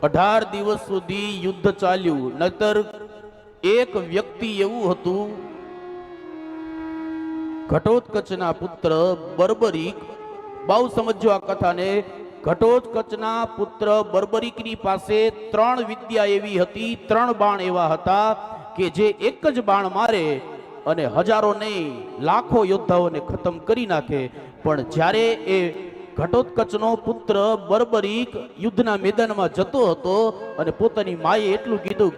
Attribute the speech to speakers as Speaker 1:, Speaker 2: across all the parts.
Speaker 1: 18 દિવસ સુધી યુદ્ધ ચાલ્યું. નતર એક વ્યક્તિ એવું હતું, ઘટોત્કચના પુત્ર બર્બરીક. બહુ સમજો આ કથાને. ઘટોત્કચના પુત્ર બર્બરીકની પાસે 3 વિદ્યા એવી હતી, 3 બાણ એવા હતા કે જે એક જ બાણ મારે અને હજારો નહીં લાખો યોદ્ધાઓને ખતમ કરી નાખે. પણ જ્યારે એ ઘટોત્કચનો પુત્ર બર્બરીક યુદ્ધના મેદાનમાં જતો હતો અને પોતાની માએ એટલું કીધું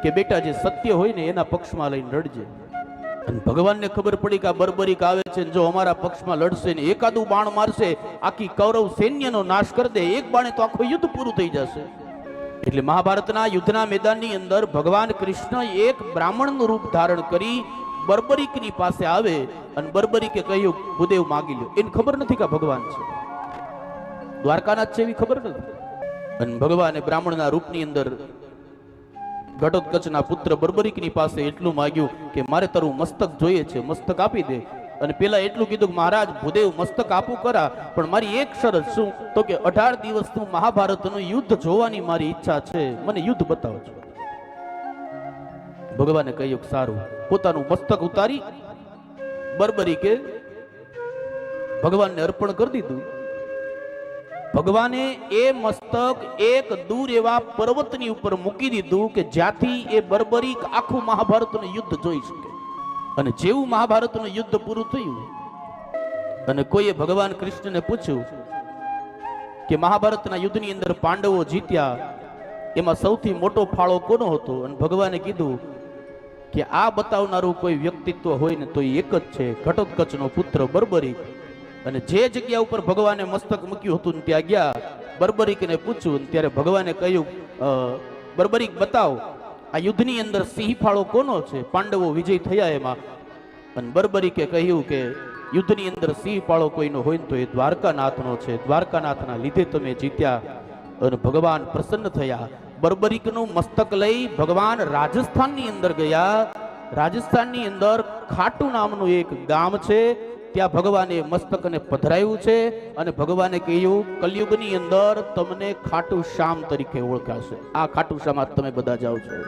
Speaker 1: કે બેટા જે સત્ય હોય ને એના પક્ષમાં લઈને લડજે. અને ભગવાનને ખબર પડી કે આ બર્બરીક આવે છે, જો અમારા પક્ષમાં લડશે ને એકાદું બાણ મારશે આખી કૌરવ સૈન્યનો નાશ કરી દે, એક બાણે તો આખું યુદ્ધ પૂરું થઈ જશે. એટલે મહાભારતના યુદ્ધના મેદાનની અંદર ભગવાન કૃષ્ણ એક બ્રાહ્મણનું રૂપ ધારણ કરી બર્બરીકની પાસે આવે અને બર્બરીકે કહ્યું ભૂદેવ માગી લ્યો. એને ખબર નથી કે ભગવાન છે, દ્વારકાનાથ છે એવી ખબર નથી. અને ભગવાને બ્રાહ્મણના રૂપની અંદર ઘટોત્કચના પુત્ર બર્બરીકની પાસે એટલું માગ્યું કે મારે તારું મસ્તક જોઈએ છે, મસ્તક આપી દે. અને પેલા એટલું કીધું કે મહારાજ ભૂદેવ મસ્તક આપું કરા, પણ મારી એક શરત. શું? તો કે 18 દિવસનું મહાભારતનું યુદ્ધ જોવાની મારી ઈચ્છા છે, મને યુદ્ધ બતાવજો. ભગવાને કહ્યું સારું. પોતાનું મસ્તક ઉતારી બર્બરીકે ભગવાનને અર્પણ કરી દીધું. ભગવાને એ મસ્તક એક દૂર એવા પર્વતની ઉપર મૂકી દીધું કે જ્યાંથી એ બર્બરીક આખું મહાભારતનું યુદ્ધ જોઈ શકે. અને જેવું મહાભારતનું યુદ્ધ પૂરું થયું અને કોઈએ ભગવાન કૃષ્ણને પૂછ્યું કે મહાભારતના યુદ્ધની અંદર પાંડવો જીત્યા, એમાં સૌથી મોટો ફાળો કોનો હતો? અને ભગવાને કીધું કે આ બતાવનારું કોઈ વ્યક્તિત્વ હોય ને તો એ એક જ છે, ઘટોત્કચનો પુત્ર બર્બરીક. અને જે જગ્યા ઉપર ભગવાને મસ્તક મૂક્યું હતું ત્યાં ગયા, બર્બરીકને પૂછ્યું ત્યારે ભગવાને કહ્યું બર્બરીક બતાવ આ યુદ્ધની અંદર સિંહ ફાળો કોનો છે? પાંડવો વિજય થયા એમાં. અને બર્બરીકે કહ્યું કે યુદ્ધની અંદર સિંહ ફાળો કોઈનો હોય ને તો એ દ્વારકાનાથનો છે, દ્વારકાનાથના લીધે તમે જીત્યા. અને ભગવાન પ્રસન્ન થયા. બર્બરીકનું મસ્તક લઈ ભગવાન રાજસ્થાનની અંદર ગયા. રાજસ્થાનની અંદર ખાટુ નામનું એક ગામ છે, ત્યાં ભગવાને મસ્તકને પધરાવ્યું છે. અને ભગવાને કહ્યું કલયુગની અંદર તમને ખાટુ શ્યામ તરીકે ઓળખાશે, આ ખાટુ શ્યામ તમે બધા જાઓ છો.